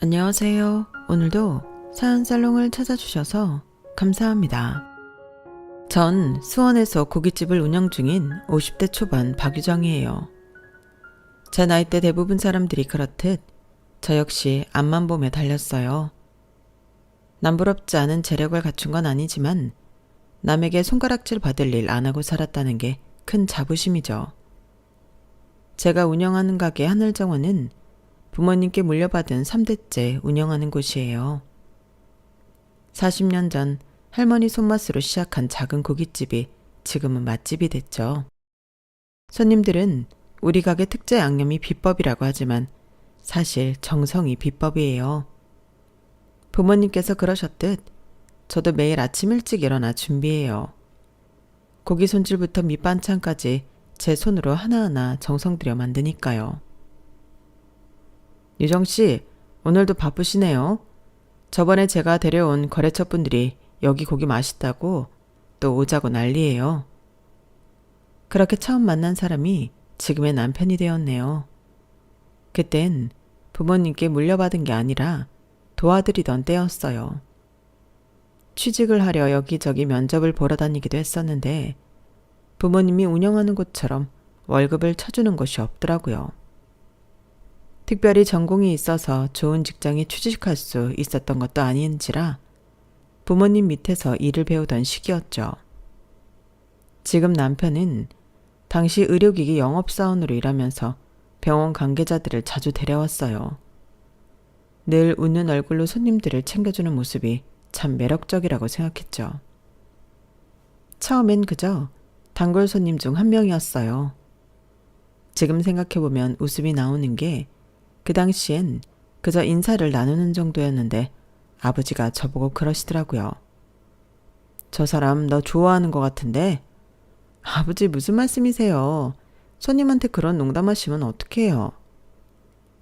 안녕하세요. 오늘도 사연살롱을 찾아주셔서 감사합니다. 전 수원에서 고깃집을 운영 중인 50대 초반 박유정이에요. 제 나이대 대부분 사람들이 그렇듯 저 역시 앞만 보며 달렸어요. 남부럽지 않은 재력을 갖춘 건 아니지만 남에게 손가락질 받을 일 안 하고 살았다는 게 큰 자부심이죠. 제가 운영하는 가게 하늘정원은 부모님께 물려받은 3대째 운영하는 곳이에요. 40년 전 할머니 손맛으로 시작한 작은 고깃집이 지금은 맛집이 됐죠. 손님들은 우리 가게 특제 양념이 비법이라고 하지만 사실 정성이 비법이에요. 부모님께서 그러셨듯 저도 매일 아침 일찍 일어나 준비해요. 고기 손질부터 밑반찬까지 제 손으로 하나하나 정성 들여 만드니까요. 유정씨, 오늘도 바쁘시네요. 저번에 제가 데려온 거래처 분들이 여기 고기 맛있다고 또 오자고 난리예요. 그렇게 처음 만난 사람이 지금의 남편이 되었네요. 그땐 부모님께 물려받은 게 아니라 도와드리던 때였어요. 취직을 하려 여기저기 면접을 보러 다니기도 했었는데 부모님이 운영하는 곳처럼 월급을 쳐주는 곳이 없더라고요. 특별히 전공이 있어서 좋은 직장에 취직할 수 있었던 것도 아닌지라 부모님 밑에서 일을 배우던 시기였죠. 지금 남편은 당시 의료기기 영업사원으로 일하면서 병원 관계자들을 자주 데려왔어요. 늘 웃는 얼굴로 손님들을 챙겨주는 모습이 참 매력적이라고 생각했죠. 처음엔 그저 단골 손님 중 한 명이었어요. 지금 생각해보면 웃음이 나오는 게 그 당시엔 그저 인사를 나누는 정도였는데 아버지가 저보고 그러시더라고요. 저 사람 너 좋아하는 것 같은데? 아버지 무슨 말씀이세요? 손님한테 그런 농담하시면 어떡해요?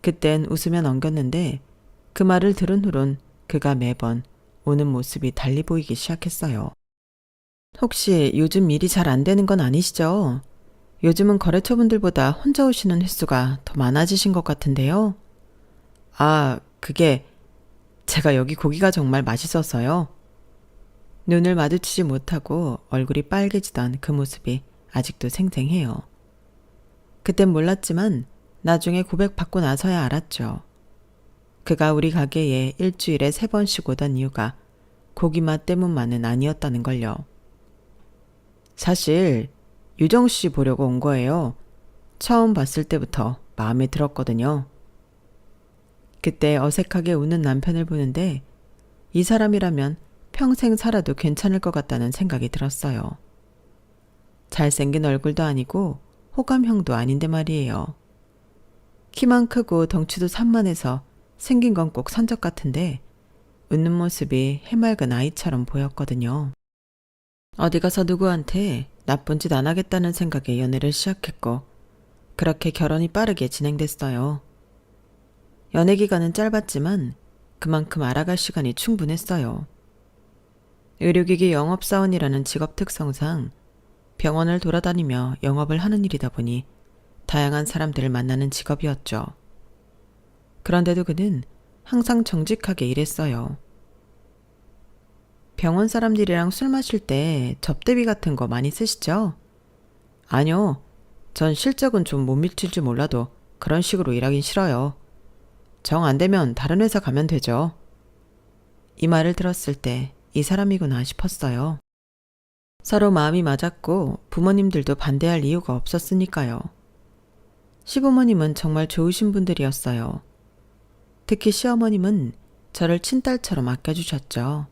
그땐 웃으며 넘겼는데 그 말을 들은 후론 그가 매번 오는 모습이 달리 보이기 시작했어요. 혹시 요즘 일이 잘 안 되는 건 아니시죠? 요즘은 거래처분들보다 혼자 오시는 횟수가 더 많아지신 것 같은데요. 그게 제가 여기 고기가 정말 맛있어서요. 눈을 마주치지 못하고 얼굴이 빨개지던 그 모습이 아직도 생생해요. 그땐 몰랐지만 나중에 고백받고 나서야 알았죠. 그가 우리 가게에 일주일에 3번씩 오던 이유가 고기 맛 때문만은 아니었다는 걸요. 사실 유정 씨 보려고 온 거예요. 처음 봤을 때부터 마음에 들었거든요. 그때 어색하게 우는 남편을 보는데 이 사람이라면 평생 살아도 괜찮을 것 같다는 생각이 들었어요. 잘생긴 얼굴도 아니고 호감형도 아닌데 말이에요. 키만 크고 덩치도 산만해서 생긴 건 꼭 선적 같은데 웃는 모습이 해맑은 아이처럼 보였거든요. 어디 가서 누구한테 나쁜 짓 안 하겠다는 생각에 연애를 시작했고 그렇게 결혼이 빠르게 진행됐어요. 연애 기간은 짧았지만 그만큼 알아갈 시간이 충분했어요. 의료기기 영업사원이라는 직업 특성상 병원을 돌아다니며 영업을 하는 일이다 보니 다양한 사람들을 만나는 직업이었죠. 그런데도 그는 항상 정직하게 일했어요. 병원 사람들이랑 술 마실 때 접대비 같은 거 많이 쓰시죠? 아니요. 전 실적은 좀 못 미칠 줄 몰라도 그런 식으로 일하긴 싫어요. 정 안 되면 다른 회사 가면 되죠. 이 말을 들었을 때 이 사람이구나 싶었어요. 서로 마음이 맞았고 부모님들도 반대할 이유가 없었으니까요. 시부모님은 정말 좋으신 분들이었어요. 특히 시어머님은 저를 친딸처럼 아껴주셨죠.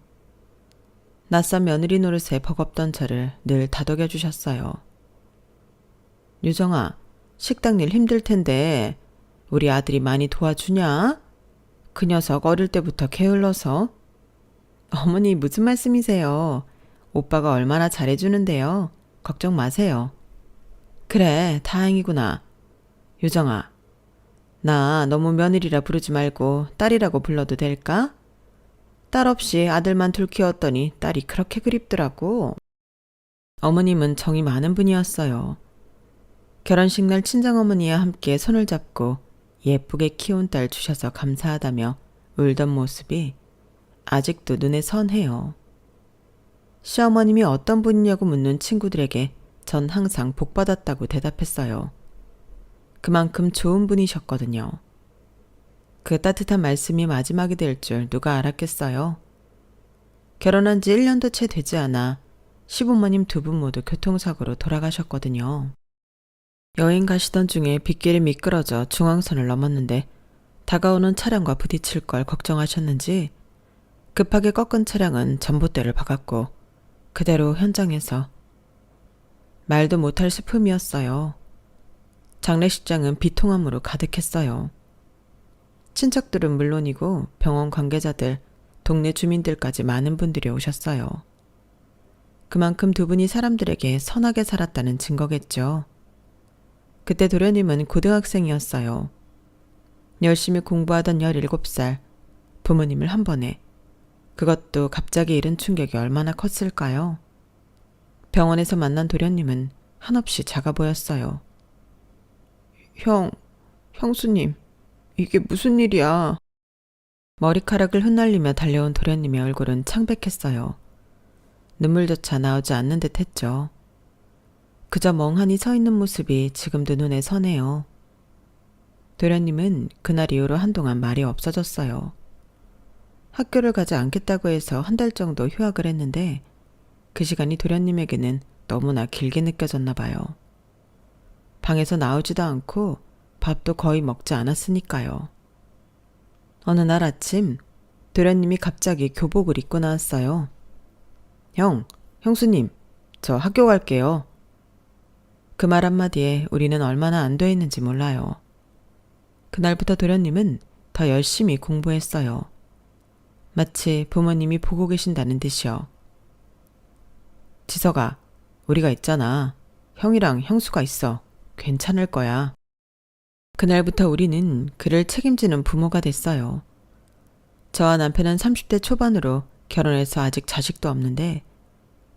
낯선 며느리 노릇에 버겁던 저를 늘 다독여 주셨어요. 유정아, 식당 일 힘들 텐데 우리 아들이 많이 도와주냐? 그 녀석 어릴 때부터 게을러서. 어머니 무슨 말씀이세요? 오빠가 얼마나 잘해주는데요. 걱정 마세요. 그래, 다행이구나. 유정아, 나 너무 며느리라 부르지 말고 딸이라고 불러도 될까? 딸 없이 아들만 둘 키웠더니 딸이 그렇게 그립더라고. 어머님은 정이 많은 분이었어요. 결혼식 날 친정어머니와 함께 손을 잡고 예쁘게 키운 딸 주셔서 감사하다며 울던 모습이 아직도 눈에 선해요. 시어머님이 어떤 분이냐고 묻는 친구들에게 전 항상 복받았다고 대답했어요. 그만큼 좋은 분이셨거든요. 그 따뜻한 말씀이 마지막이 될 줄 누가 알았겠어요. 결혼한 지 1년도 채 되지 않아 시부모님 두 분 모두 교통사고로 돌아가셨거든요. 여행 가시던 중에 빗길이 미끄러져 중앙선을 넘었는데 다가오는 차량과 부딪힐 걸 걱정하셨는지 급하게 꺾은 차량은 전봇대를 박았고 그대로 현장에서 말도 못할 슬픔이었어요. 장례식장은 비통함으로 가득했어요. 친척들은 물론이고 병원 관계자들, 동네 주민들까지 많은 분들이 오셨어요. 그만큼 두 분이 사람들에게 선하게 살았다는 증거겠죠. 그때 도련님은 고등학생이었어요. 열심히 공부하던 17살, 부모님을 한 번에, 그것도 갑자기 잃은 충격이 얼마나 컸을까요? 병원에서 만난 도련님은 한없이 작아 보였어요. 형수님, 이게 무슨 일이야? 머리카락을 흩날리며 달려온 도련님의 얼굴은 창백했어요. 눈물조차 나오지 않는 듯 했죠. 그저 멍하니 서 있는 모습이 지금도 눈에 선해요. 도련님은 그날 이후로 한동안 말이 없어졌어요. 학교를 가지 않겠다고 해서 한 달 정도 휴학을 했는데 그 시간이 도련님에게는 너무나 길게 느껴졌나 봐요. 방에서 나오지도 않고 밥도 거의 먹지 않았으니까요. 어느 날 아침 도련님이 갑자기 교복을 입고 나왔어요. 형수님, 저 학교 갈게요. 그 말 한마디에 우리는 얼마나 안도했는지 몰라요. 그날부터 도련님은 더 열심히 공부했어요. 마치 부모님이 보고 계신다는 듯이요. 지석아, 우리가 있잖아. 형이랑 형수가 있어. 괜찮을 거야. 그날부터 우리는 그를 책임지는 부모가 됐어요. 저와 남편은 30대 초반으로 결혼해서 아직 자식도 없는데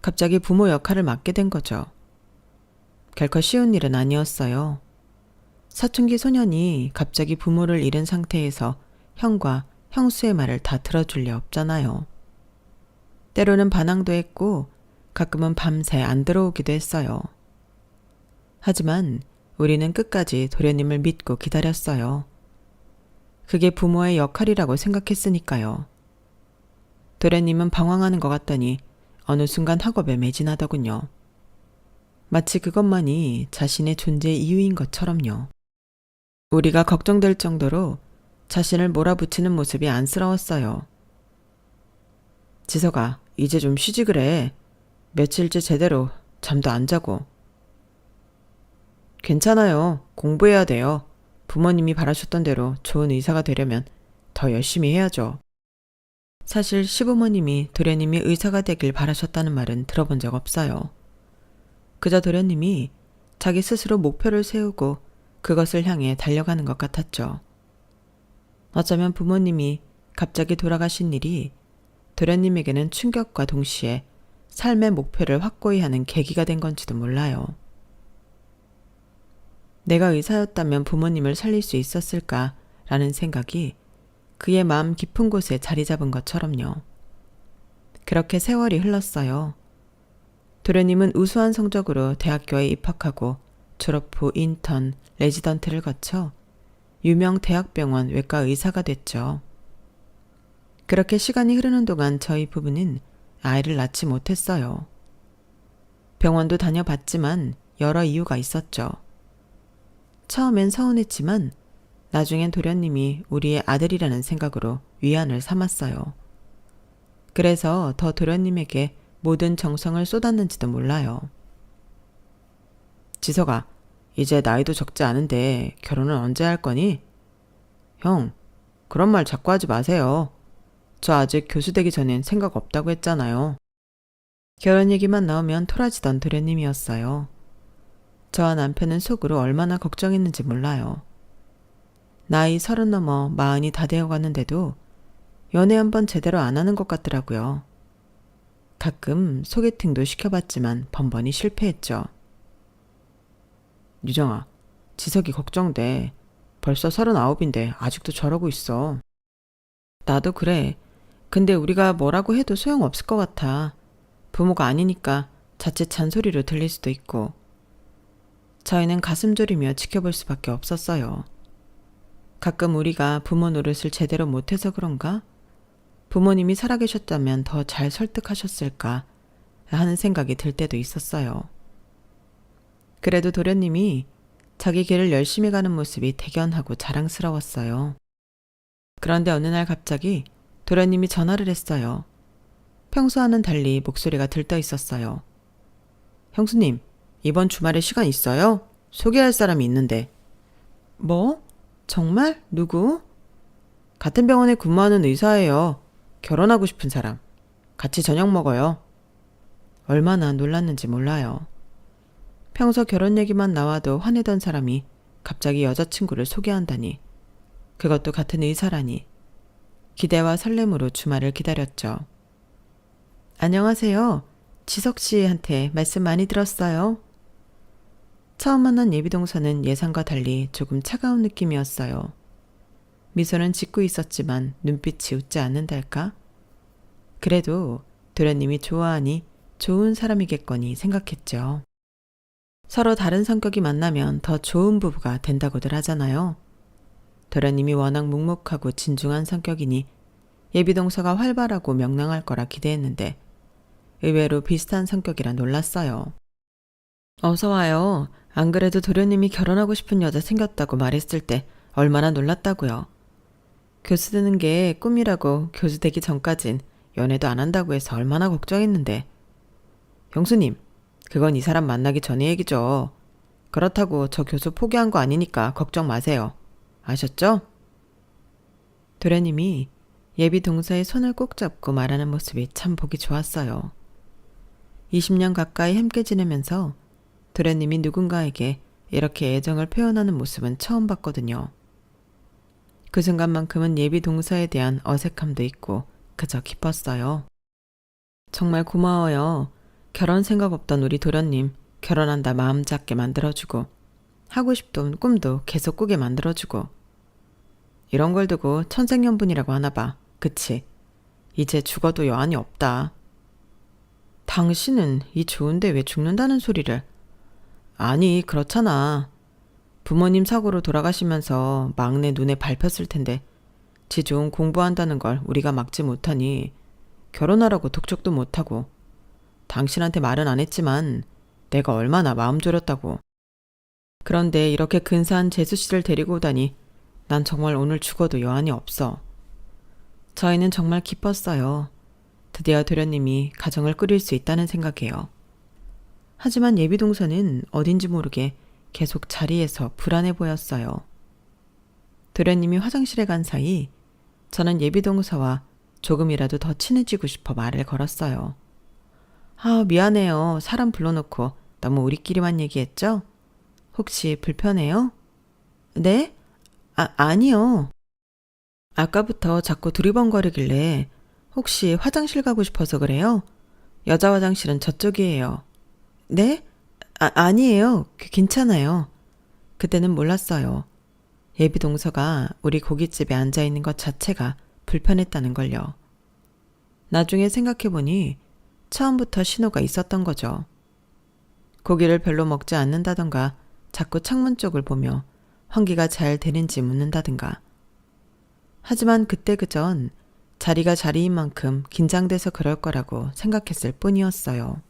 갑자기 부모 역할을 맡게 된 거죠. 결코 쉬운 일은 아니었어요. 사춘기 소년이 갑자기 부모를 잃은 상태에서 형과 형수의 말을 다 들어줄 리 없잖아요. 때로는 반항도 했고 가끔은 밤새 안 들어오기도 했어요. 하지만 우리는 끝까지 도련님을 믿고 기다렸어요. 그게 부모의 역할이라고 생각했으니까요. 도련님은 방황하는 것 같더니 어느 순간 학업에 매진하더군요. 마치 그것만이 자신의 존재의 이유인 것처럼요. 우리가 걱정될 정도로 자신을 몰아붙이는 모습이 안쓰러웠어요. 지석아, 이제 좀 쉬지 그래. 며칠째 제대로 잠도 안 자고. 괜찮아요. 공부해야 돼요. 부모님이 바라셨던 대로 좋은 의사가 되려면 더 열심히 해야죠. 사실 시부모님이 도련님이 의사가 되길 바라셨다는 말은 들어본 적 없어요. 그저 도련님이 자기 스스로 목표를 세우고 그것을 향해 달려가는 것 같았죠. 어쩌면 부모님이 갑자기 돌아가신 일이 도련님에게는 충격과 동시에 삶의 목표를 확고히 하는 계기가 된 건지도 몰라요. 내가 의사였다면 부모님을 살릴 수 있었을까라는 생각이 그의 마음 깊은 곳에 자리 잡은 것처럼요. 그렇게 세월이 흘렀어요. 도련님은 우수한 성적으로 대학교에 입학하고 졸업 후 인턴, 레지던트를 거쳐 유명 대학병원 외과 의사가 됐죠. 그렇게 시간이 흐르는 동안 저희 부부는 아이를 낳지 못했어요. 병원도 다녀봤지만 여러 이유가 있었죠. 처음엔 서운했지만 나중엔 도련님이 우리의 아들이라는 생각으로 위안을 삼았어요. 그래서 더 도련님에게 모든 정성을 쏟았는지도 몰라요. 지석아, 이제 나이도 적지 않은데 결혼은 언제 할 거니? 형, 그런 말 자꾸 하지 마세요. 저 아직 교수 되기 전엔 생각 없다고 했잖아요. 결혼 얘기만 나오면 토라지던 도련님이었어요. 저와 남편은 속으로 얼마나 걱정했는지 몰라요. 나이 30 넘어 40이 다 되어가는데도 연애 한번 제대로 안 하는 것 같더라고요. 가끔 소개팅도 시켜봤지만 번번이 실패했죠. 유정아, 지석이 걱정돼. 벌써 39인데 아직도 저러고 있어. 나도 그래. 근데 우리가 뭐라고 해도 소용없을 것 같아. 부모가 아니니까 자칫 잔소리로 들릴 수도 있고. 저희는 가슴 졸이며 지켜볼 수밖에 없었어요. 가끔 우리가 부모 노릇을 제대로 못해서 그런가? 부모님이 살아계셨다면 더 잘 설득하셨을까 하는 생각이 들 때도 있었어요. 그래도 도련님이 자기 길을 열심히 가는 모습이 대견하고 자랑스러웠어요. 그런데 어느 날 갑자기 도련님이 전화를 했어요. 평소와는 달리 목소리가 들떠 있었어요. 형수님, 이번 주말에 시간 있어요? 소개할 사람이 있는데. 뭐? 정말? 누구? 같은 병원에 근무하는 의사예요. 결혼하고 싶은 사람. 같이 저녁 먹어요. 얼마나 놀랐는지 몰라요. 평소 결혼 얘기만 나와도 화내던 사람이 갑자기 여자친구를 소개한다니. 그것도 같은 의사라니. 기대와 설렘으로 주말을 기다렸죠. 안녕하세요. 지석 씨한테 말씀 많이 들었어요. 처음 만난 예비동서는 예상과 달리 조금 차가운 느낌이었어요. 미소는 짓고 있었지만 눈빛이 웃지 않는달까? 그래도 도련님이 좋아하니 좋은 사람이겠거니 생각했죠. 서로 다른 성격이 만나면 더 좋은 부부가 된다고들 하잖아요. 도련님이 워낙 묵묵하고 진중한 성격이니 예비동서가 활발하고 명랑할 거라 기대했는데 의외로 비슷한 성격이라 놀랐어요. 어서 와요. 안 그래도 도련님이 결혼하고 싶은 여자 생겼다고 말했을 때 얼마나 놀랐다고요. 교수 되는 게 꿈이라고 교수 되기 전까진 연애도 안 한다고 해서 얼마나 걱정했는데. 형수님, 그건 이 사람 만나기 전의 얘기죠. 그렇다고 저 교수 포기한 거 아니니까 걱정 마세요. 아셨죠? 도련님이 예비 동서의 손을 꼭 잡고 말하는 모습이 참 보기 좋았어요. 20년 가까이 함께 지내면서 도련님이 누군가에게 이렇게 애정을 표현하는 모습은 처음 봤거든요. 그 순간만큼은 예비 동서에 대한 어색함도 있고 그저 기뻤어요. 정말 고마워요. 결혼 생각 없던 우리 도련님 결혼한다 마음 잡게 만들어주고 하고 싶던 꿈도 계속 꾸게 만들어주고. 이런 걸 두고 천생연분이라고 하나 봐. 그치? 이제 죽어도 여한이 없다. 당신은 이 좋은데 왜 죽는다는 소리를. 아니, 그렇잖아. 부모님 사고로 돌아가시면서 막내 눈에 밟혔을 텐데 지 좋은 공부한다는 걸 우리가 막지 못하니 결혼하라고 독촉도 못하고. 당신한테 말은 안 했지만 내가 얼마나 마음 졸였다고. 그런데 이렇게 근사한 재수 씨를 데리고 오다니 난 정말 오늘 죽어도 여한이 없어. 저희는 정말 기뻤어요. 드디어 도련님이 가정을 꾸릴 수 있다는 생각에요. 하지만 예비동서는 어딘지 모르게 계속 자리에서 불안해 보였어요. 도련님이 화장실에 간 사이 저는 예비동서와 조금이라도 더 친해지고 싶어 말을 걸었어요. 아, 미안해요. 사람 불러놓고 너무 우리끼리만 얘기했죠? 혹시 불편해요? 네? 아니요. 아까부터 자꾸 두리번거리길래 혹시 화장실 가고 싶어서 그래요? 여자 화장실은 저쪽이에요. 네? 아니에요. 괜찮아요. 그때는 몰랐어요. 예비 동서가 우리 고깃집에 앉아있는 것 자체가 불편했다는 걸요. 나중에 생각해보니 처음부터 신호가 있었던 거죠. 고기를 별로 먹지 않는다던가 자꾸 창문 쪽을 보며 환기가 잘 되는지 묻는다든가. 하지만 그때 그전 자리가 자리인 만큼 긴장돼서 그럴 거라고 생각했을 뿐이었어요.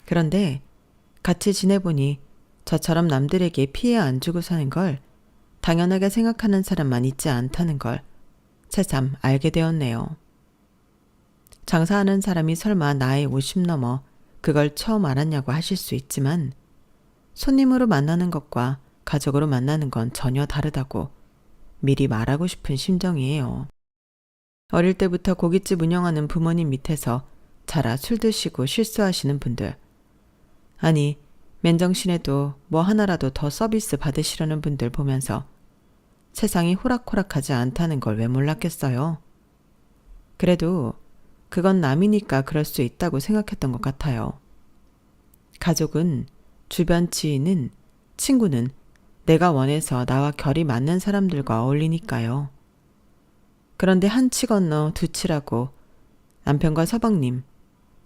그런데 같이 지내보니 저처럼 남들에게 피해 안 주고 사는 걸 당연하게 생각하는 사람만 있지 않다는 걸 새삼 알게 되었네요. 장사하는 사람이 설마 나이 50 넘어 그걸 처음 알았냐고 하실 수 있지만 손님으로 만나는 것과 가족으로 만나는 건 전혀 다르다고 미리 말하고 싶은 심정이에요. 어릴 때부터 고깃집 운영하는 부모님 밑에서 자라 술 드시고 실수하시는 분들, 아니 맨정신에도 뭐 하나라도 더 서비스 받으시려는 분들 보면서 세상이 호락호락하지 않다는 걸 왜 몰랐겠어요. 그래도 그건 남이니까 그럴 수 있다고 생각했던 것 같아요. 가족은, 주변 지인은, 친구는 내가 원해서 나와 결이 맞는 사람들과 어울리니까요. 그런데 한 치 건너 두 치라고 남편과 서방님,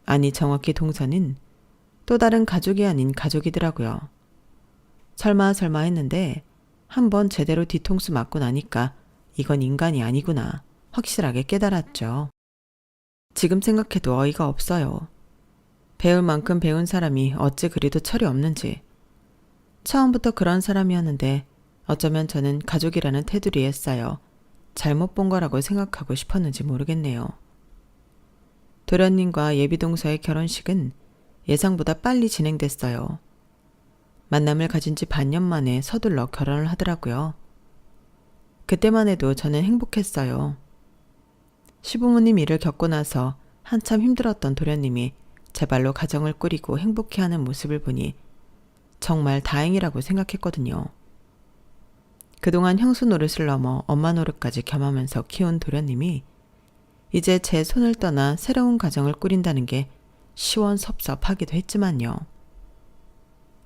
아니 정확히 동서는 또 다른 가족이 아닌 가족이더라고요. 설마 했는데 한번 제대로 뒤통수 맞고 나니까 이건 인간이 아니구나 확실하게 깨달았죠. 지금 생각해도 어이가 없어요. 배울 만큼 배운 사람이 어찌 그리도 철이 없는지. 처음부터 그런 사람이었는데 어쩌면 저는 가족이라는 테두리에 쌓여 잘못 본 거라고 생각하고 싶었는지 모르겠네요. 도련님과 예비동서의 결혼식은 예상보다 빨리 진행됐어요. 만남을 가진 지 반년 만에 서둘러 결혼을 하더라고요. 그때만 해도 저는 행복했어요. 시부모님 일을 겪고 나서 한참 힘들었던 도련님이 제 발로 가정을 꾸리고 행복해하는 모습을 보니 정말 다행이라고 생각했거든요. 그동안 형수 노릇을 넘어 엄마 노릇까지 겸하면서 키운 도련님이 이제 제 손을 떠나 새로운 가정을 꾸린다는 게 시원섭섭하기도 했지만요.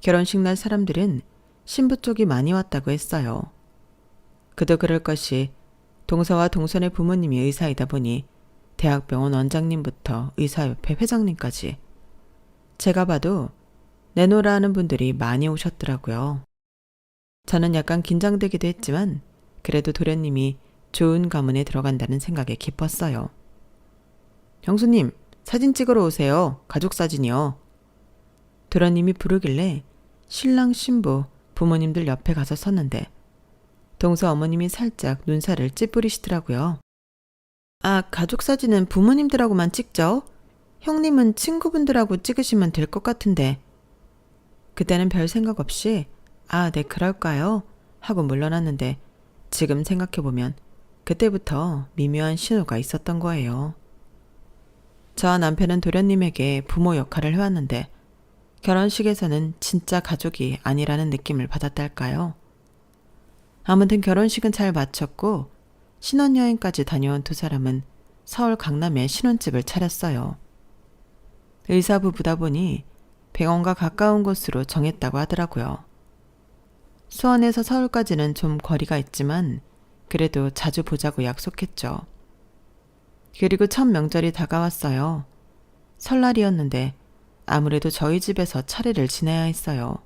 결혼식 날 사람들은 신부 쪽이 많이 왔다고 했어요. 그도 그럴 것이 동서와 동선의 부모님이 의사이다 보니 대학병원 원장님부터 의사협회 회장님까지 제가 봐도 내노라 하는 분들이 많이 오셨더라고요. 저는 약간 긴장되기도 했지만 그래도 도련님이 좋은 가문에 들어간다는 생각에 기뻤어요. 형수님, 사진 찍으러 오세요. 가족 사진이요. 도련님이 부르길래 신랑 신부 부모님들 옆에 가서 섰는데 동서 어머님이 살짝 눈살을 찌푸리시더라고요. 아, 가족 사진은 부모님들하고만 찍죠? 형님은 친구분들하고 찍으시면 될 것 같은데. 그때는 별 생각 없이 아, 네, 그럴까요? 하고 물러났는데 지금 생각해보면 그때부터 미묘한 신호가 있었던 거예요. 저와 남편은 도련님에게 부모 역할을 해왔는데 결혼식에서는 진짜 가족이 아니라는 느낌을 받았달까요? 아무튼 결혼식은 잘 마쳤고 신혼여행까지 다녀온 두 사람은 서울 강남에 신혼집을 차렸어요. 의사 부부다 보니 병원과 가까운 곳으로 정했다고 하더라고요. 수원에서 서울까지는 좀 거리가 있지만 그래도 자주 보자고 약속했죠. 그리고 첫 명절이 다가왔어요. 설날이었는데 아무래도 저희 집에서 차례를 지내야 했어요.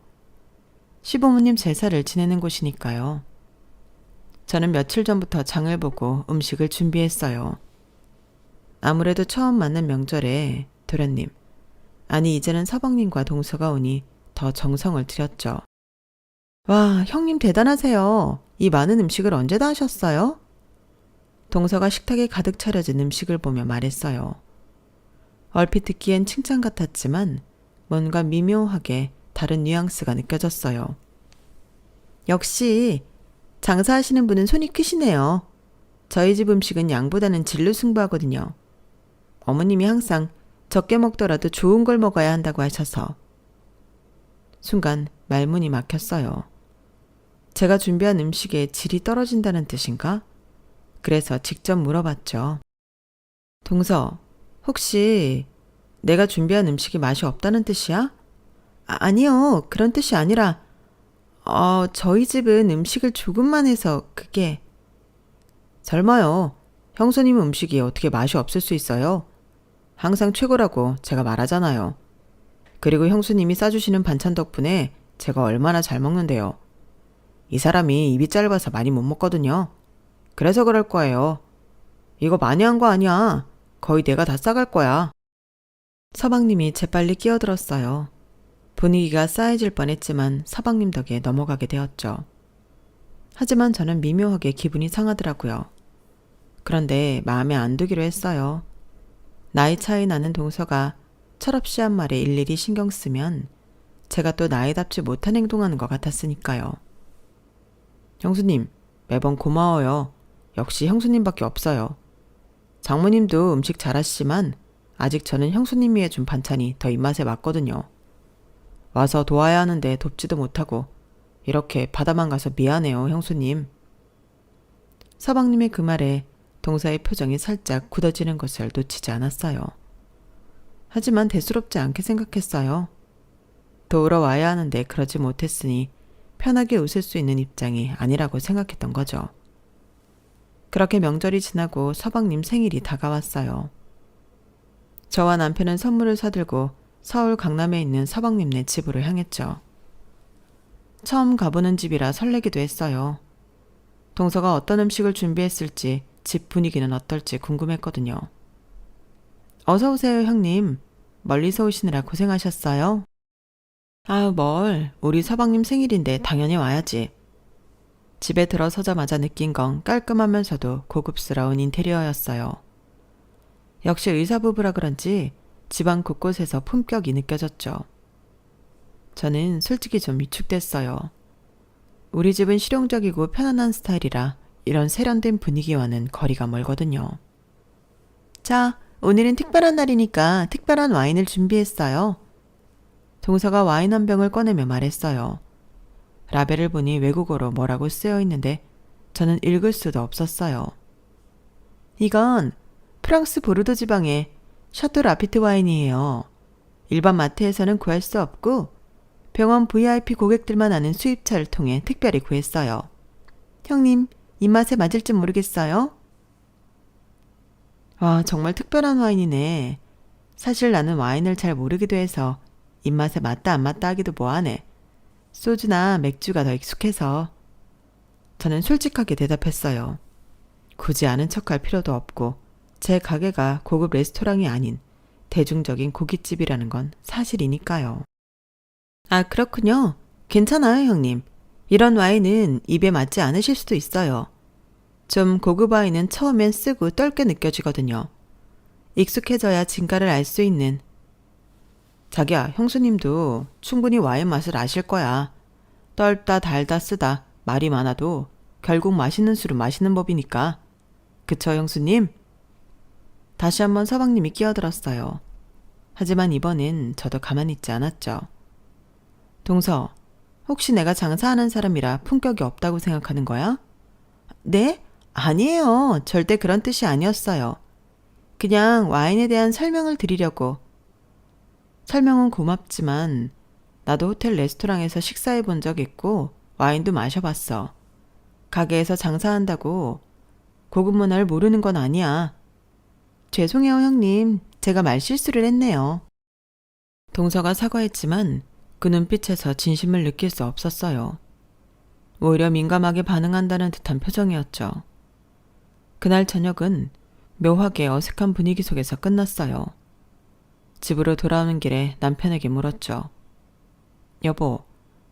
시부모님 제사를 지내는 곳이니까요. 저는 며칠 전부터 장을 보고 음식을 준비했어요. 아무래도 처음 맞는 명절에 도련님, 아니 이제는 서방님과 동서가 오니 더 정성을 들였죠. 와, 형님 대단하세요. 이 많은 음식을 언제 다 하셨어요? 동서가 식탁에 가득 차려진 음식을 보며 말했어요. 얼핏 듣기엔 칭찬 같았지만 뭔가 미묘하게 다른 뉘앙스가 느껴졌어요. 역시 장사하시는 분은 손이 크시네요. 저희 집 음식은 양보다는 질로 승부하거든요. 어머님이 항상 적게 먹더라도 좋은 걸 먹어야 한다고 하셔서. 순간 말문이 막혔어요. 제가 준비한 음식의 질이 떨어진다는 뜻인가? 그래서 직접 물어봤죠. 동서, 혹시 내가 준비한 음식이 맛이 없다는 뜻이야? 아니요, 그런 뜻이 아니라 저희 집은 음식을 조금만 해서 그게. 설마요. 형수님 음식이 어떻게 맛이 없을 수 있어요? 항상 최고라고 제가 말하잖아요. 그리고 형수님이 싸주시는 반찬 덕분에 제가 얼마나 잘 먹는데요. 이 사람이 입이 짧아서 많이 못 먹거든요. 그래서 그럴 거예요. 이거 많이 한 거 아니야. 거의 내가 다 싸갈 거야. 서방님이 재빨리 끼어들었어요. 분위기가 싸해질 뻔했지만 서방님 덕에 넘어가게 되었죠. 하지만 저는 미묘하게 기분이 상하더라고요. 그런데 마음에 안 두기로 했어요. 나이 차이 나는 동서가 철없이 한 말에 일일이 신경 쓰면 제가 또 나이답지 못한 행동하는 것 같았으니까요. 형수님, 매번 고마워요. 역시 형수님밖에 없어요. 장모님도 음식 잘하시지만 아직 저는 형수님이 해준 반찬이 더 입맛에 맞거든요. 와서 도와야 하는데 돕지도 못하고 이렇게 바다만 가서 미안해요, 형수님. 서방님의 그 말에 동서의 표정이 살짝 굳어지는 것을 놓치지 않았어요. 하지만 대수롭지 않게 생각했어요. 도우러 와야 하는데 그러지 못했으니 편하게 웃을 수 있는 입장이 아니라고 생각했던 거죠. 그렇게 명절이 지나고 서방님 생일이 다가왔어요. 저와 남편은 선물을 사들고 서울 강남에 있는 서방님네 집으로 향했죠. 처음 가보는 집이라 설레기도 했어요. 동서가 어떤 음식을 준비했을지 집 분위기는 어떨지 궁금했거든요. 어서 오세요, 형님. 멀리서 오시느라 고생하셨어요. 아, 뭘. 우리 서방님 생일인데 당연히 와야지. 집에 들어서자마자 느낀 건 깔끔하면서도 고급스러운 인테리어였어요. 역시 의사부부라 그런지 집안 곳곳에서 품격이 느껴졌죠. 저는 솔직히 좀 위축됐어요. 우리 집은 실용적이고 편안한 스타일이라 이런 세련된 분위기와는 거리가 멀거든요. 자, 오늘은 특별한 날이니까 특별한 와인을 준비했어요. 동서가 와인 한 병을 꺼내며 말했어요. 라벨을 보니 외국어로 뭐라고 쓰여 있는데 저는 읽을 수도 없었어요. 이건 프랑스 보르도 지방의 샤토 라피트 와인이에요. 일반 마트에서는 구할 수 없고 병원 VIP 고객들만 아는 수입차를 통해 특별히 구했어요. 형님, 입맛에 맞을지 모르겠어요? 와, 정말 특별한 와인이네. 사실 나는 와인을 잘 모르기도 해서 입맛에 맞다 안 맞다 하기도 뭐하네. 소주나 맥주가 더 익숙해서. 저는 솔직하게 대답했어요. 굳이 아는 척할 필요도 없고 제 가게가 고급 레스토랑이 아닌 대중적인 고깃집이라는 건 사실이니까요. 아, 그렇군요. 괜찮아요, 형님. 이런 와인은 입에 맞지 않으실 수도 있어요. 좀 고급 와인은 처음엔 쓰고 떫게 느껴지거든요. 익숙해져야 진가를 알 수 있는. 자기야, 형수님도 충분히 와인 맛을 아실 거야. 떫다 달다 쓰다 말이 많아도 결국 맛있는 술은 마시는 법이니까. 그쵸, 형수님? 다시 한번 서방님이 끼어들었어요. 하지만 이번엔 저도 가만히 있지 않았죠. 동서, 혹시 내가 장사하는 사람이라 품격이 없다고 생각하는 거야? 네? 아니에요. 절대 그런 뜻이 아니었어요. 그냥 와인에 대한 설명을 드리려고. 설명은 고맙지만 나도 호텔 레스토랑에서 식사해 본 적 있고 와인도 마셔봤어. 가게에서 장사한다고 고급 문화를 모르는 건 아니야. 죄송해요, 형님. 제가 말실수를 했네요. 동서가 사과했지만 그 눈빛에서 진심을 느낄 수 없었어요. 오히려 민감하게 반응한다는 듯한 표정이었죠. 그날 저녁은 묘하게 어색한 분위기 속에서 끝났어요. 집으로 돌아오는 길에 남편에게 물었죠. 여보,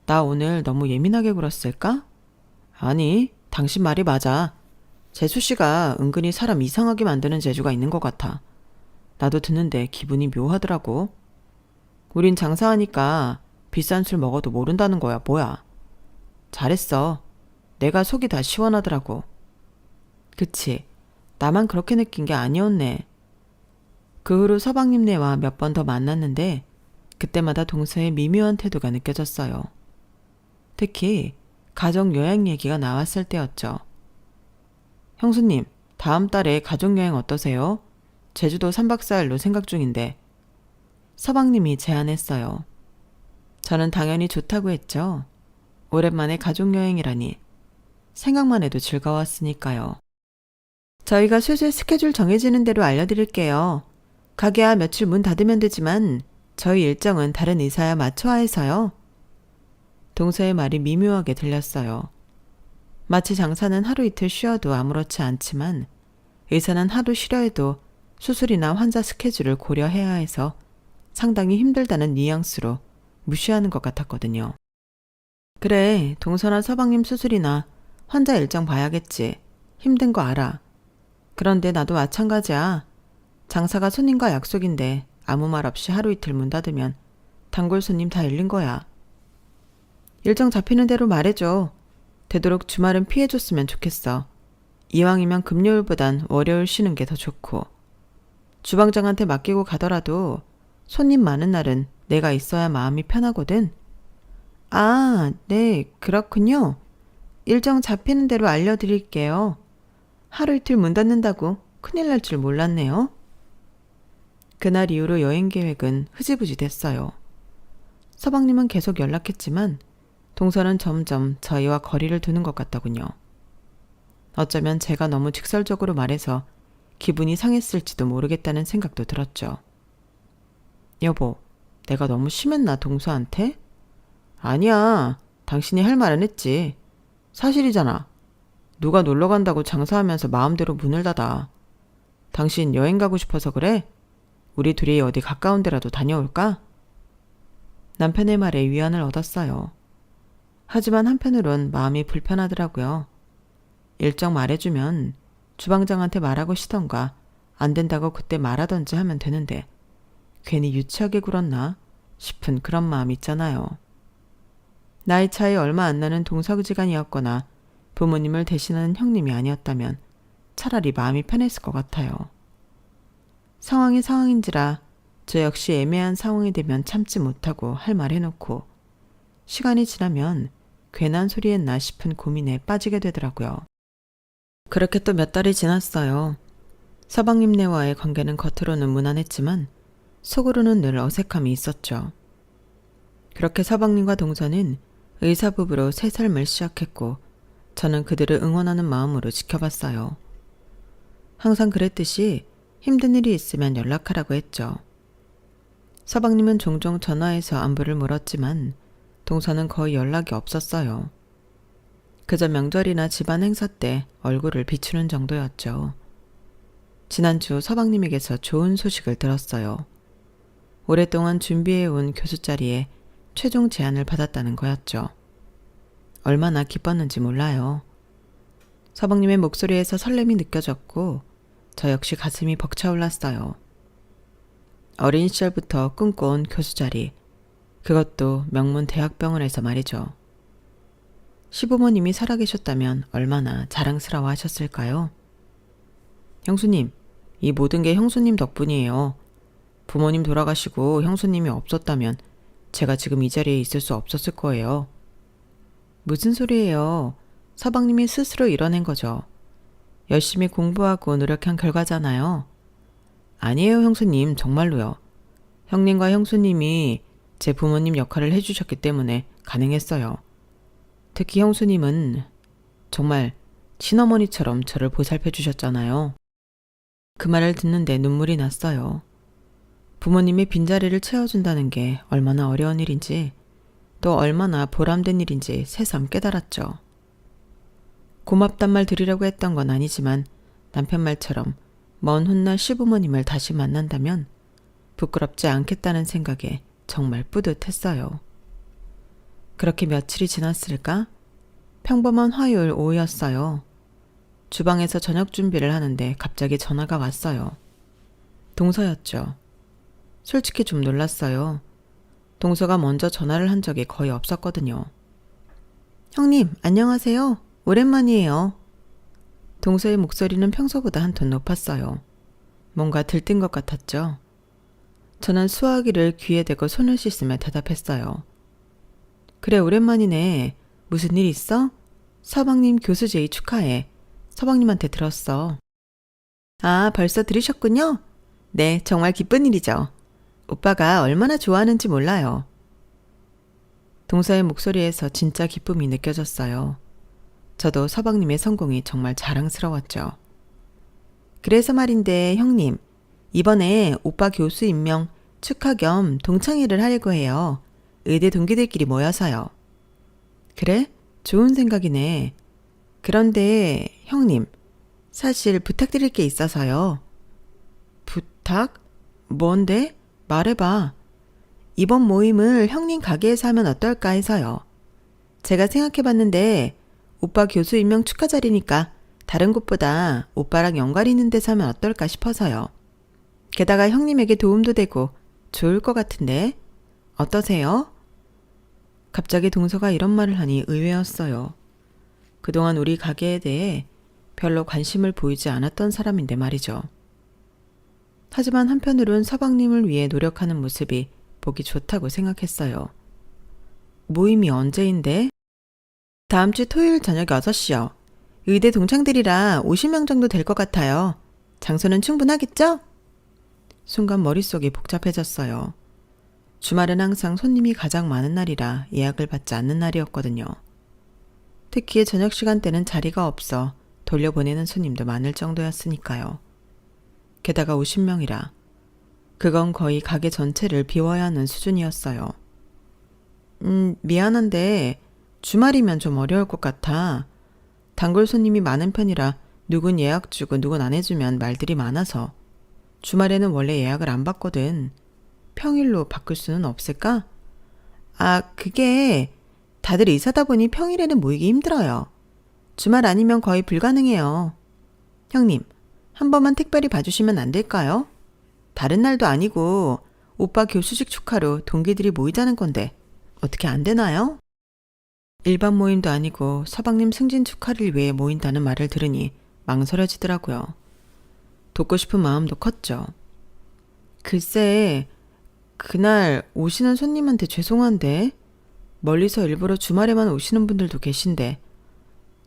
나 오늘 너무 예민하게 굴었을까? 아니, 당신 말이 맞아. 재수 씨가 은근히 사람 이상하게 만드는 재주가 있는 것 같아. 나도 듣는데 기분이 묘하더라고. 우린 장사하니까 비싼 술 먹어도 모른다는 거야, 뭐야. 잘했어. 내가 속이 다 시원하더라고. 그치, 나만 그렇게 느낀 게 아니었네. 그 후로 서방님네와 몇 번 더 만났는데 그때마다 동서의 미묘한 태도가 느껴졌어요. 특히 가족여행 얘기가 나왔을 때였죠. 형수님, 다음 달에 가족여행 어떠세요? 제주도 3박 4일로 생각 중인데. 서방님이 제안했어요. 저는 당연히 좋다고 했죠. 오랜만에 가족여행이라니. 생각만 해도 즐거웠으니까요. 저희가 슬슬 스케줄 정해지는 대로 알려드릴게요. 가게야 며칠 문 닫으면 되지만 저희 일정은 다른 의사야 맞춰야 해서요. 동서의 말이 미묘하게 들렸어요. 마치 장사는 하루 이틀 쉬어도 아무렇지 않지만 의사는 하루 쉬려 해도 수술이나 환자 스케줄을 고려해야 해서 상당히 힘들다는 뉘앙스로 무시하는 것 같았거든요. 그래, 동서나 서방님 수술이나 환자 일정 봐야겠지. 힘든 거 알아. 그런데 나도 마찬가지야. 장사가 손님과 약속인데 아무 말 없이 하루 이틀 문 닫으면 단골 손님 다 잃는 거야. 일정 잡히는 대로 말해줘. 되도록 주말은 피해줬으면 좋겠어. 이왕이면 금요일보단 월요일 쉬는 게 더 좋고. 주방장한테 맡기고 가더라도 손님 많은 날은 내가 있어야 마음이 편하거든. 아, 네, 그렇군요. 일정 잡히는 대로 알려드릴게요. 하루 이틀 문 닫는다고 큰일 날 줄 몰랐네요. 그날 이후로 여행 계획은 흐지부지 됐어요. 서방님은 계속 연락했지만 동서는 점점 저희와 거리를 두는 것 같더군요. 어쩌면 제가 너무 직설적으로 말해서 기분이 상했을지도 모르겠다는 생각도 들었죠. 여보, 내가 너무 심했나 동서한테? 아니야. 당신이 할 말은 했지. 사실이잖아. 누가 놀러 간다고 장사하면서 마음대로 문을 닫아. 당신 여행 가고 싶어서 그래? 우리 둘이 어디 가까운 데라도 다녀올까? 남편의 말에 위안을 얻었어요. 하지만 한편으론 마음이 불편하더라고요. 일정 말해주면 주방장한테 말하고 시던가 안 된다고 그때 말하던지 하면 되는데 괜히 유치하게 굴었나 싶은 그런 마음 있잖아요. 나이 차이 얼마 안 나는 동서지간이었거나 부모님을 대신하는 형님이 아니었다면 차라리 마음이 편했을 것 같아요. 상황이 상황인지라 저 역시 애매한 상황이 되면 참지 못하고 할 말 해놓고 시간이 지나면 괜한 소리 했나 싶은 고민에 빠지게 되더라고요. 그렇게 또 몇 달이 지났어요. 서방님네와의 관계는 겉으로는 무난했지만 속으로는 늘 어색함이 있었죠. 그렇게 서방님과 동서는 의사부부로 새 삶을 시작했고 저는 그들을 응원하는 마음으로 지켜봤어요. 항상 그랬듯이 힘든 일이 있으면 연락하라고 했죠. 서방님은 종종 전화해서 안부를 물었지만 동서는 거의 연락이 없었어요. 그저 명절이나 집안 행사 때 얼굴을 비추는 정도였죠. 지난주 서방님에게서 좋은 소식을 들었어요. 오랫동안 준비해온 교수 자리에 최종 제안을 받았다는 거였죠. 얼마나 기뻤는지 몰라요. 서방님의 목소리에서 설렘이 느껴졌고 저 역시 가슴이 벅차올랐어요. 어린 시절부터 꿈꿔온 교수 자리, 그것도 명문 대학병원에서 말이죠. 시부모님이 살아계셨다면 얼마나 자랑스러워 하셨을까요? 형수님, 이 모든 게 형수님 덕분이에요. 부모님 돌아가시고 형수님이 없었다면 제가 지금 이 자리에 있을 수 없었을 거예요. 무슨 소리예요? 서방님이 스스로 이뤄낸 거죠. 열심히 공부하고 노력한 결과잖아요. 아니에요, 형수님. 정말로요. 형님과 형수님이 제 부모님 역할을 해주셨기 때문에 가능했어요. 특히 형수님은 정말 친어머니처럼 저를 보살펴 주셨잖아요. 그 말을 듣는데 눈물이 났어요. 부모님의 빈자리를 채워준다는 게 얼마나 어려운 일인지 또 얼마나 보람된 일인지 새삼 깨달았죠. 고맙단 말 드리려고 했던 건 아니지만 남편 말처럼 먼 훗날 시부모님을 다시 만난다면 부끄럽지 않겠다는 생각에 정말 뿌듯했어요. 그렇게 며칠이 지났을까? 평범한 화요일 오후였어요. 주방에서 저녁 준비를 하는데 갑자기 전화가 왔어요. 동서였죠. 솔직히 좀 놀랐어요. 동서가 먼저 전화를 한 적이 거의 없었거든요. 형님, 안녕하세요. 오랜만이에요. 동서의 목소리는 평소보다 한 톤 높았어요. 뭔가 들뜬 것 같았죠. 저는 수화기를 귀에 대고 손을 씻으며 대답했어요. 그래, 오랜만이네. 무슨 일 있어? 서방님 교수 제의 축하해. 서방님한테 들었어. 아, 벌써 들으셨군요? 네, 정말 기쁜 일이죠. 오빠가 얼마나 좋아하는지 몰라요. 동서의 목소리에서 진짜 기쁨이 느껴졌어요. 저도 서방님의 성공이 정말 자랑스러웠죠. 그래서 말인데 형님, 이번에 오빠 교수 임명 축하 겸 동창회를 하려고 해요. 의대 동기들끼리 모여서요. 그래? 좋은 생각이네. 그런데 형님, 사실 부탁드릴 게 있어서요. 부탁? 뭔데? 말해봐. 이번 모임을 형님 가게에서 하면 어떨까 해서요. 제가 생각해봤는데 오빠 교수 임명 축하 자리니까 다른 곳보다 오빠랑 연관이 있는 데서 하면 어떨까 싶어서요. 게다가 형님에게 도움도 되고 좋을 것 같은데 어떠세요? 갑자기 동서가 이런 말을 하니 의외였어요. 그동안 우리 가게에 대해 별로 관심을 보이지 않았던 사람인데 말이죠. 하지만 한편으론 서방님을 위해 노력하는 모습이 보기 좋다고 생각했어요. 모임이 언제인데? 다음 주 토요일 저녁 6시요. 의대 동창들이라 50명 정도 될 것 같아요. 장소는 충분하겠죠? 순간 머릿속이 복잡해졌어요. 주말은 항상 손님이 가장 많은 날이라 예약을 받지 않는 날이었거든요. 특히 저녁 시간대는 자리가 없어 돌려보내는 손님도 많을 정도였으니까요. 게다가 50명이라 그건 거의 가게 전체를 비워야 하는 수준이었어요. 미안한데 주말이면 좀 어려울 것 같아. 단골 손님이 많은 편이라 누군 예약 주고 누군 안 해주면 말들이 많아서. 주말에는 원래 예약을 안 받거든. 평일로 바꿀 수는 없을까? 그게 다들 의사다 보니 평일에는 모이기 힘들어요. 주말 아니면 거의 불가능해요. 형님, 한 번만 특별히 봐주시면 안 될까요? 다른 날도 아니고 오빠 교수직 축하로 동기들이 모이자는 건데 어떻게 안 되나요? 일반 모임도 아니고 서방님 승진 축하를 위해 모인다는 말을 들으니 망설여지더라고요. 돕고 싶은 마음도 컸죠. 글쎄, 그날 오시는 손님한테 죄송한데 멀리서 일부러 주말에만 오시는 분들도 계신데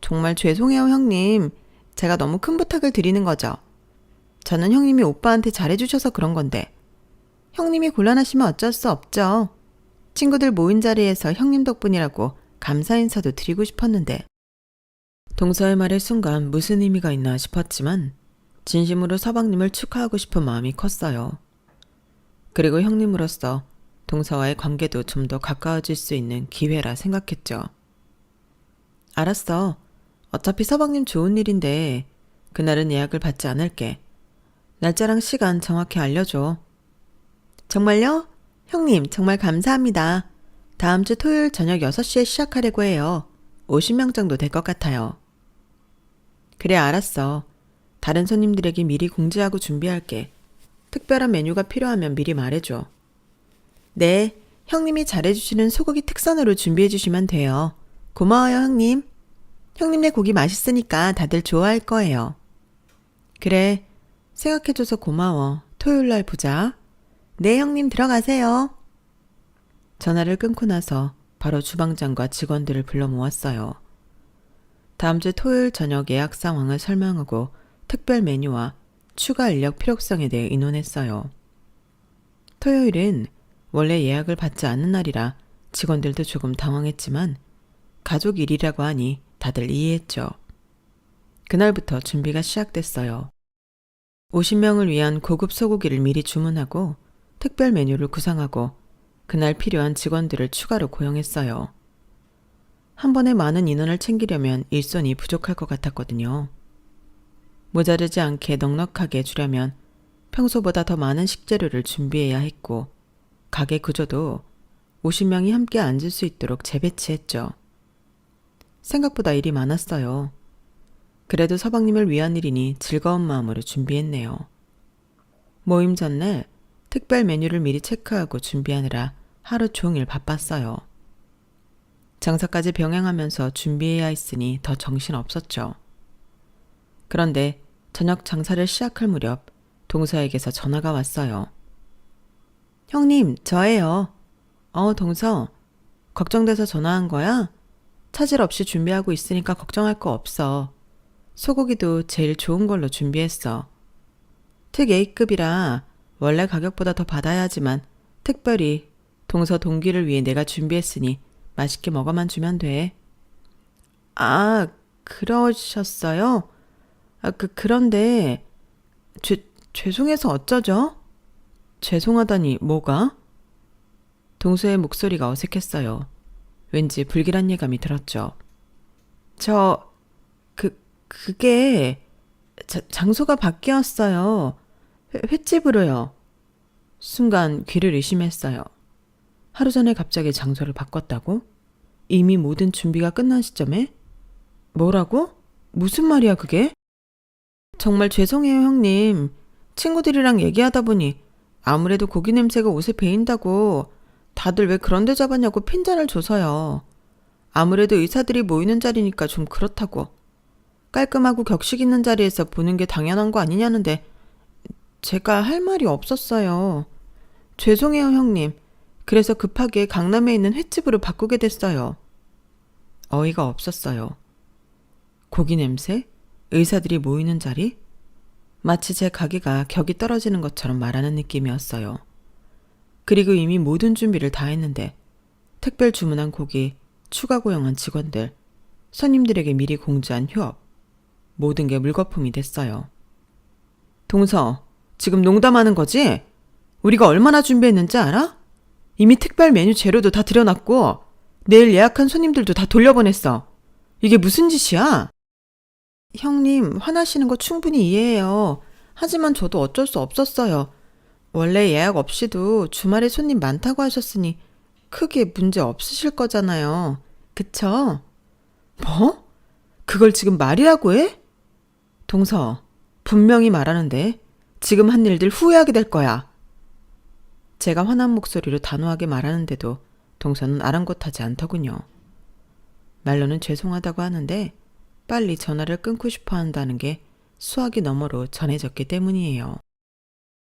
정말 죄송해요 형님. 제가 너무 큰 부탁을 드리는 거죠. 저는 형님이 오빠한테 잘해주셔서 그런 건데 형님이 곤란하시면 어쩔 수 없죠. 친구들 모인 자리에서 형님 덕분이라고 감사 인사도 드리고 싶었는데. 동서의 말의 순간 무슨 의미가 있나 싶었지만 진심으로 서방님을 축하하고 싶은 마음이 컸어요. 그리고 형님으로서 동서와의 관계도 좀 더 가까워질 수 있는 기회라 생각했죠. 알았어. 어차피 서방님 좋은 일인데 그날은 예약을 받지 않을게. 날짜랑 시간 정확히 알려줘. 정말요? 형님 정말 감사합니다. 다음 주 토요일 저녁 6시에 시작하려고 해요. 50명 정도 될 것 같아요. 그래 알았어. 다른 손님들에게 미리 공지하고 준비할게. 특별한 메뉴가 필요하면 미리 말해줘. 네, 형님이 잘해주시는 소고기 특선으로 준비해주시면 돼요. 고마워요 형님. 형님네 고기 맛있으니까 다들 좋아할 거예요. 그래, 생각해줘서 고마워. 토요일 날 보자. 네 형님 들어가세요. 전화를 끊고 나서 바로 주방장과 직원들을 불러 모았어요. 다음 주 토요일 저녁 예약 상황을 설명하고 특별 메뉴와 추가 인력 필요성에 대해 의논했어요. 토요일은 원래 예약을 받지 않는 날이라 직원들도 조금 당황했지만 가족 일이라고 하니 다들 이해했죠. 그날부터 준비가 시작됐어요. 50명을 위한 고급 소고기를 미리 주문하고 특별 메뉴를 구상하고 그날 필요한 직원들을 추가로 고용했어요. 한 번에 많은 인원을 챙기려면 일손이 부족할 것 같았거든요. 모자르지 않게 넉넉하게 주려면 평소보다 더 많은 식재료를 준비해야 했고 가게 구조도 50명이 함께 앉을 수 있도록 재배치했죠. 생각보다 일이 많았어요. 그래도 서방님을 위한 일이니 즐거운 마음으로 준비했네요. 모임 전날 특별 메뉴를 미리 체크하고 준비하느라 하루 종일 바빴어요. 장사까지 병행하면서 준비해야 했으니 더 정신없었죠. 그런데 저녁 장사를 시작할 무렵 동서에게서 전화가 왔어요. 형님, 저예요. 동서. 걱정돼서 전화한 거야? 차질 없이 준비하고 있으니까 걱정할 거 없어. 소고기도 제일 좋은 걸로 준비했어. 특 A급이라 원래 가격보다 더 받아야 하지만 특별히 동서 동기를 위해 내가 준비했으니 맛있게 먹어만 주면 돼. 그러셨어요? 그런데 죄송해서 어쩌죠? 죄송하다니 뭐가? 동서의 목소리가 어색했어요. 왠지 불길한 예감이 들었죠. 그게 장소가 바뀌었어요. 횟집으로요. 순간 귀를 의심했어요. 하루 전에 갑자기 장소를 바꿨다고? 이미 모든 준비가 끝난 시점에? 뭐라고? 무슨 말이야 그게? 정말 죄송해요 형님. 친구들이랑 얘기하다 보니 아무래도 고기 냄새가 옷에 배인다고 다들 왜 그런 데 잡았냐고 핀잔을 줘서요. 아무래도 의사들이 모이는 자리니까 좀 그렇다고. 깔끔하고 격식 있는 자리에서 보는 게 당연한 거 아니냐는데 제가 할 말이 없었어요. 죄송해요 형님. 그래서 급하게 강남에 있는 횟집으로 바꾸게 됐어요. 어이가 없었어요. 고기 냄새? 의사들이 모이는 자리? 마치 제 가게가 격이 떨어지는 것처럼 말하는 느낌이었어요. 그리고 이미 모든 준비를 다 했는데 특별 주문한 고기, 추가 고용한 직원들, 손님들에게 미리 공지한 휴업. 모든 게 물거품이 됐어요. 동서, 지금 농담하는 거지? 우리가 얼마나 준비했는지 알아? 이미 특별 메뉴 재료도 다 들여놨고 내일 예약한 손님들도 다 돌려보냈어. 이게 무슨 짓이야? 형님, 화나시는 거 충분히 이해해요. 하지만 저도 어쩔 수 없었어요. 원래 예약 없이도 주말에 손님 많다고 하셨으니 크게 문제 없으실 거잖아요. 그쵸? 뭐? 그걸 지금 말이라고 해? 동서, 분명히 말하는데 지금 한 일들 후회하게 될 거야. 제가 화난 목소리로 단호하게 말하는데도 동서는 아랑곳하지 않더군요. 말로는 죄송하다고 하는데 빨리 전화를 끊고 싶어 한다는 게 수화기 너머로 전해졌기 때문이에요.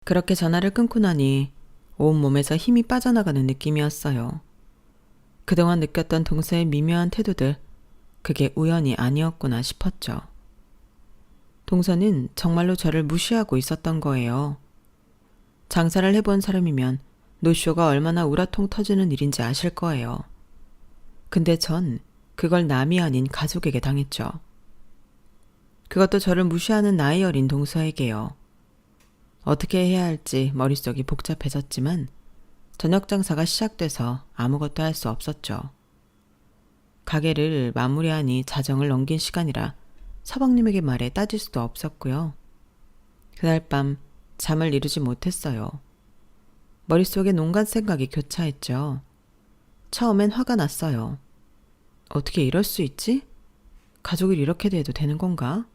그렇게 전화를 끊고 나니 온몸에서 힘이 빠져나가는 느낌이었어요. 그동안 느꼈던 동서의 미묘한 태도들, 그게 우연이 아니었구나 싶었죠. 동서는 정말로 저를 무시하고 있었던 거예요. 장사를 해본 사람이면 노쇼가 얼마나 우라통 터지는 일인지 아실 거예요. 근데 전 그걸 남이 아닌 가족에게 당했죠. 그것도 저를 무시하는 나이 어린 동서에게요. 어떻게 해야 할지 머릿속이 복잡해졌지만 저녁 장사가 시작돼서 아무것도 할 수 없었죠. 가게를 마무리하니 자정을 넘긴 시간이라 서방님에게 말해 따질 수도 없었고요. 그날 밤 잠을 이루지 못했어요. 머릿속에 온갖 생각이 교차했죠. 처음엔 화가 났어요. 어떻게 이럴 수 있지? 가족을 이렇게 대해도 되는 건가?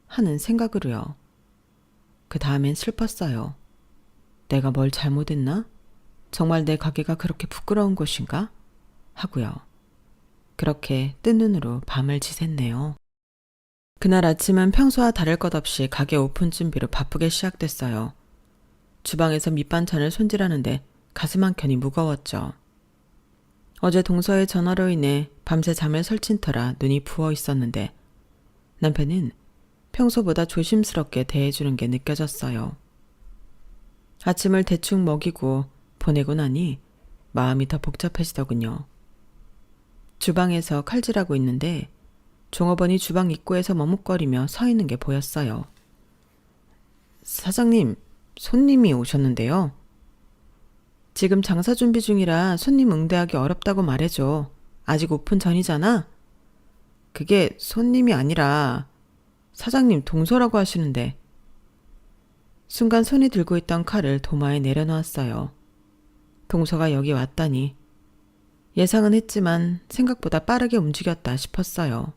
하는 생각으로요. 그 다음엔 슬펐어요. 내가 뭘 잘못했나? 정말 내 가게가 그렇게 부끄러운 곳인가? 하고요. 그렇게 뜬 눈으로 밤을 지샜네요. 그날 아침은 평소와 다를 것 없이 가게 오픈 준비로 바쁘게 시작됐어요. 주방에서 밑반찬을 손질하는데 가슴 한켠이 무거웠죠. 어제 동서의 전화로 인해 밤새 잠을 설친 터라 눈이 부어 있었는데 남편은 평소보다 조심스럽게 대해주는 게 느껴졌어요. 아침을 대충 먹이고 보내고 나니 마음이 더 복잡해지더군요. 주방에서 칼질하고 있는데 종업원이 주방 입구에서 머뭇거리며 서 있는 게 보였어요. 사장님, 손님이 오셨는데요. 지금 장사 준비 중이라 손님 응대하기 어렵다고 말해줘. 아직 오픈 전이잖아. 그게 손님이 아니라 사장님 동서라고 하시는데. 순간 손이 들고 있던 칼을 도마에 내려놓았어요. 동서가 여기 왔다니. 예상은 했지만 생각보다 빠르게 움직였다 싶었어요.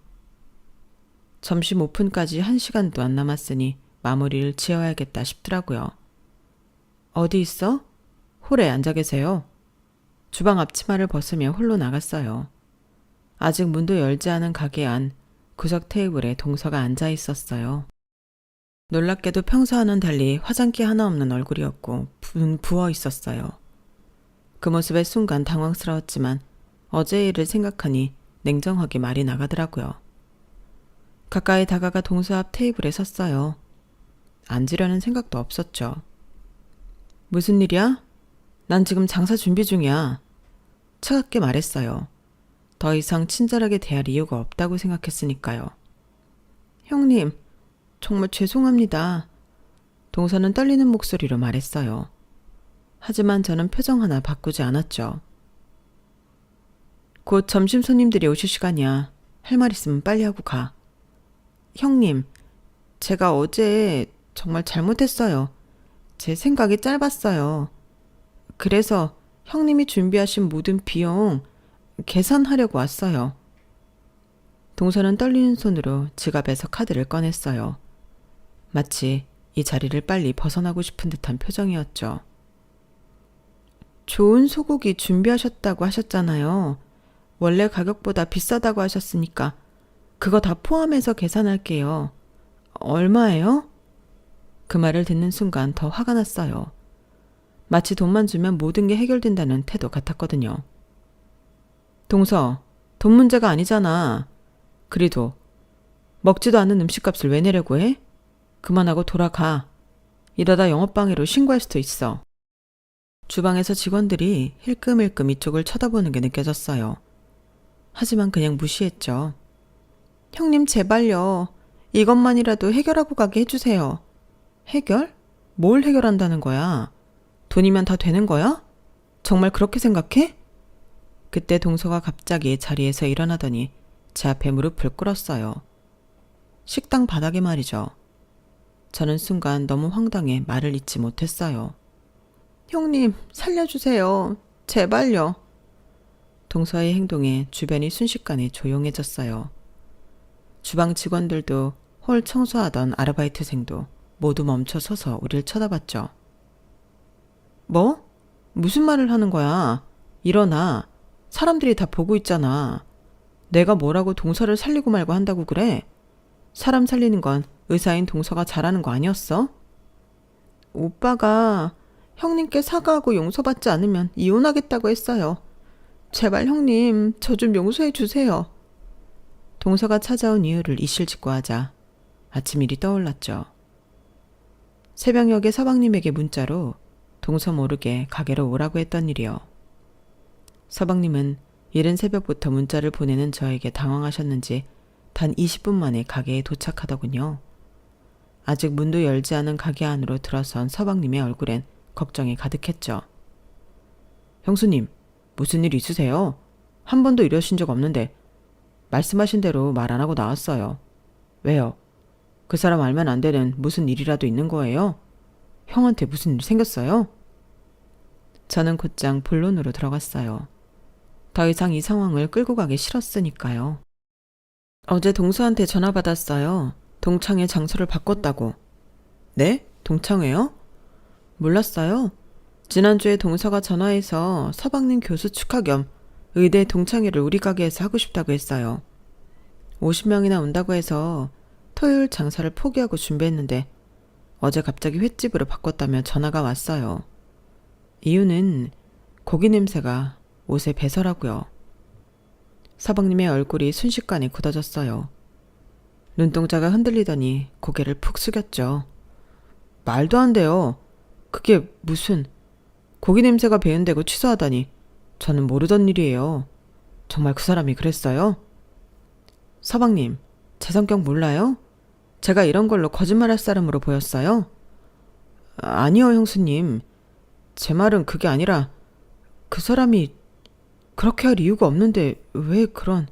점심 오픈까지 1시간도 안 남았으니 마무리를 지어야겠다 싶더라고요. 어디 있어? 홀에 앉아 계세요. 주방 앞치마를 벗으며 홀로 나갔어요. 아직 문도 열지 않은 가게 안 구석 테이블에 동서가 앉아 있었어요. 놀랍게도 평소와는 달리 화장기 하나 없는 얼굴이었고 부어 있었어요. 그 모습에 순간 당황스러웠지만 어제 일을 생각하니 냉정하게 말이 나가더라고요. 가까이 다가가 동서 앞 테이블에 섰어요. 앉으려는 생각도 없었죠. 무슨 일이야? 난 지금 장사 준비 중이야. 차갑게 말했어요. 더 이상 친절하게 대할 이유가 없다고 생각했으니까요. 형님, 정말 죄송합니다. 동서는 떨리는 목소리로 말했어요. 하지만 저는 표정 하나 바꾸지 않았죠. 곧 점심 손님들이 오실 시간이야. 할 말 있으면 빨리 하고 가. 형님, 제가 어제 정말 잘못했어요. 제 생각이 짧았어요. 그래서 형님이 준비하신 모든 비용 계산하려고 왔어요. 동서는 떨리는 손으로 지갑에서 카드를 꺼냈어요. 마치 이 자리를 빨리 벗어나고 싶은 듯한 표정이었죠. 좋은 소고기 준비하셨다고 하셨잖아요. 원래 가격보다 비싸다고 하셨으니까 그거 다 포함해서 계산할게요. 얼마예요? 그 말을 듣는 순간 더 화가 났어요. 마치 돈만 주면 모든 게 해결된다는 태도 같았거든요. 동서, 돈 문제가 아니잖아. 그래도 먹지도 않는 음식값을 왜 내려고 해? 그만하고 돌아가. 이러다 영업방해로 신고할 수도 있어. 주방에서 직원들이 힐끔힐끔 이쪽을 쳐다보는 게 느껴졌어요. 하지만 그냥 무시했죠. 형님 제발요. 이것만이라도 해결하고 가게 해주세요. 해결? 뭘 해결한다는 거야? 돈이면 다 되는 거야? 정말 그렇게 생각해? 그때 동서가 갑자기 자리에서 일어나더니 제 앞에 무릎을 꿇었어요. 식당 바닥에 말이죠. 저는 순간 너무 황당해 말을 잇지 못했어요. 형님, 살려주세요. 제발요. 동서의 행동에 주변이 순식간에 조용해졌어요. 주방 직원들도 홀 청소하던 아르바이트생도 모두 멈춰 서서 우리를 쳐다봤죠. 뭐? 무슨 말을 하는 거야? 일어나. 사람들이 다 보고 있잖아. 내가 뭐라고 동서를 살리고 말고 한다고 그래? 사람 살리는 건 의사인 동서가 잘하는 거 아니었어? 오빠가 형님께 사과하고 용서받지 않으면 이혼하겠다고 했어요. 제발 형님, 저 좀 용서해 주세요. 동서가 찾아온 이유를 이실직고 하자 아침 일이 떠올랐죠. 새벽녘에 서방님에게 문자로 동서 모르게 가게로 오라고 했던 일이요. 서방님은 이른 새벽부터 문자를 보내는 저에게 당황하셨는지 단 20분 만에 가게에 도착하더군요. 아직 문도 열지 않은 가게 안으로 들어선 서방님의 얼굴엔 걱정이 가득했죠. 형수님, 무슨 일 있으세요? 한 번도 이러신 적 없는데 말씀하신 대로 말 안 하고 나왔어요. 왜요? 그 사람 알면 안 되는 무슨 일이라도 있는 거예요? 형한테 무슨 일 생겼어요? 저는 곧장 본론으로 들어갔어요. 더 이상 이 상황을 끌고 가기 싫었으니까요. 어제 동서한테 전화 받았어요. 동창회 장소를 바꿨다고. 네? 동창회요? 몰랐어요. 지난주에 동서가 전화해서 서방님 교수 축하 겸 의대 동창회를 우리 가게에서 하고 싶다고 했어요. 50명이나 온다고 해서 토요일 장사를 포기하고 준비했는데 어제 갑자기 횟집으로 바꿨다며 전화가 왔어요. 이유는 고기 냄새가 옷에 배서라고요. 서방님의 얼굴이 순식간에 굳어졌어요. 눈동자가 흔들리더니 고개를 푹 숙였죠. 말도 안 돼요. 그게 무슨 고기 냄새가 배은다고 취소하다니 저는 모르던 일이에요. 정말 그 사람이 그랬어요? 서방님, 제 성격 몰라요? 제가 이런 걸로 거짓말할 사람으로 보였어요? 아니요, 형수님. 제 말은 그게 아니라 그 사람이 그렇게 할 이유가 없는데 왜 그런...